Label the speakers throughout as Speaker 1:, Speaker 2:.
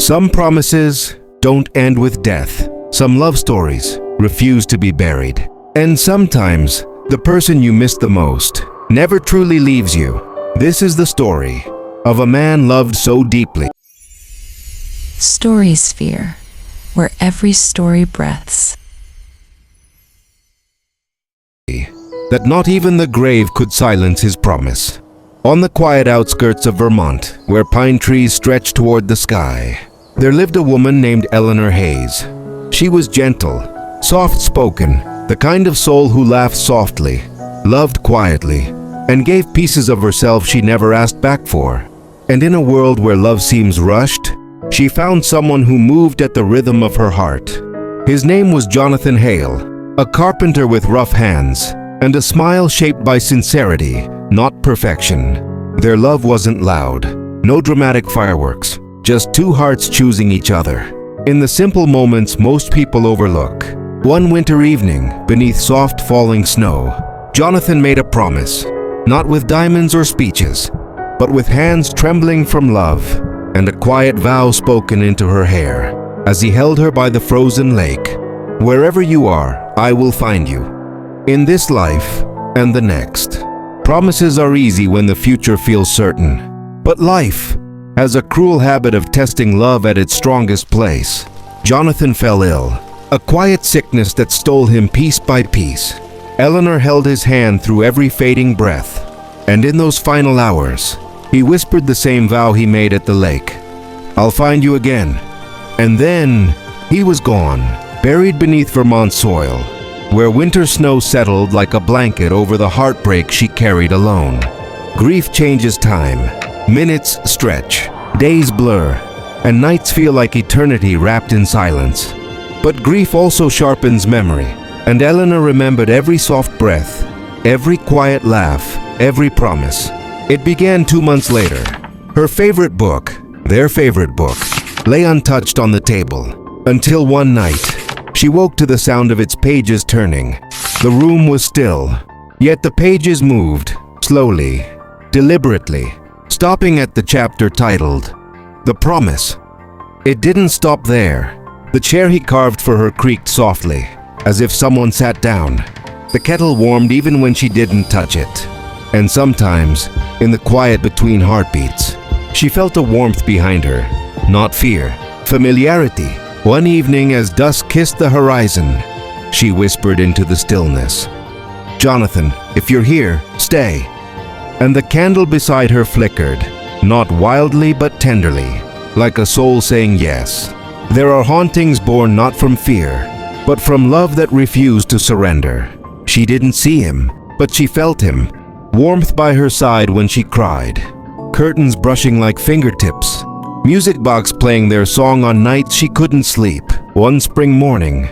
Speaker 1: Some promises don't end with death. Some love stories refuse to be buried. And sometimes, the person you miss the most never truly leaves you. This is the story of a man loved so deeply.
Speaker 2: StorySphere, where every story breathes.
Speaker 1: That not even the grave could silence his promise. On the quiet outskirts of Vermont, where pine trees stretched toward the sky, there lived a woman named Eleanor Hayes. She was gentle, soft-spoken, the kind of soul who laughed softly, loved quietly, and gave pieces of herself she never asked back for. And in a world where love seems rushed, she found someone who moved at the rhythm of her heart. His name was Jonathan Hale, a carpenter with rough hands, and a smile shaped by sincerity, not perfection. Their love wasn't loud, no dramatic fireworks, just two hearts choosing each other. In the simple moments most people overlook. One winter evening, beneath soft falling snow, Jonathan made a promise, not with diamonds or speeches, but with hands trembling from love, and a quiet vow spoken into her hair, as he held her by the frozen lake. Wherever you are, I will find you. In this life and the next. Promises are easy when the future feels certain. But life has a cruel habit of testing love at its strongest place. Jonathan fell ill, a quiet sickness that stole him piece by piece. Eleanor held his hand through every fading breath, and in those final hours, he whispered the same vow he made at the lake. I'll find you again. And then he was gone, buried beneath Vermont soil, where winter snow settled like a blanket over the heartbreak she carried alone. Grief changes time. Minutes stretch, days blur, and nights feel like eternity wrapped in silence. But grief also sharpens memory, and Eleanor remembered every soft breath, every quiet laugh, every promise. It began 2 months later. Her favorite book, their favorite book, lay untouched on the table, until one night, she woke to the sound of its pages turning. The room was still, yet the pages moved, slowly, deliberately, stopping at the chapter titled, The Promise. It didn't stop there. The chair he carved for her creaked softly, as if someone sat down. The kettle warmed even when she didn't touch it. And sometimes, in the quiet between heartbeats, she felt a warmth behind her, not fear, familiarity. One evening, as dusk kissed the horizon, she whispered into the stillness, Jonathan, if you're here, stay. And the candle beside her flickered, not wildly but tenderly, like a soul saying yes. There are hauntings born not from fear, but from love that refused to surrender. She didn't see him, but she felt him, warmth by her side when she cried, curtains brushing like fingertips, music box playing their song on nights she couldn't sleep. One spring morning,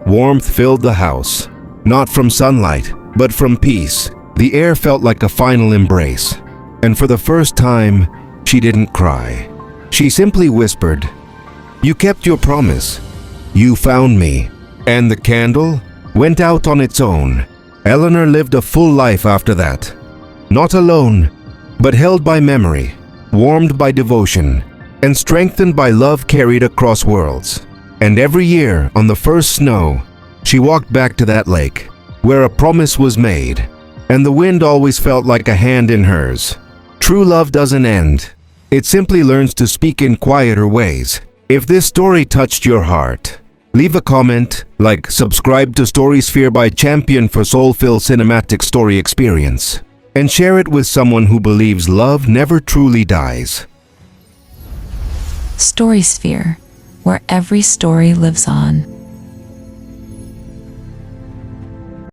Speaker 1: warmth filled the house, not from sunlight, but from peace. The air felt like a final embrace, and for the first time, she didn't cry. She simply whispered, You kept your promise. You found me. And the candle went out on its own. Eleanor lived a full life after that. Not alone, but held by memory, warmed by devotion, and strengthened by love carried across worlds. And every year, on the first snow, she walked back to that lake, where a promise was made, and the wind always felt like a hand in hers. True love doesn't end. It simply learns to speak in quieter ways. If this story touched your heart, leave a comment, subscribe to StorySphere by Champion for soul-filled cinematic story experience, and share it with someone who believes love never truly dies.
Speaker 2: StorySphere, where every story lives on.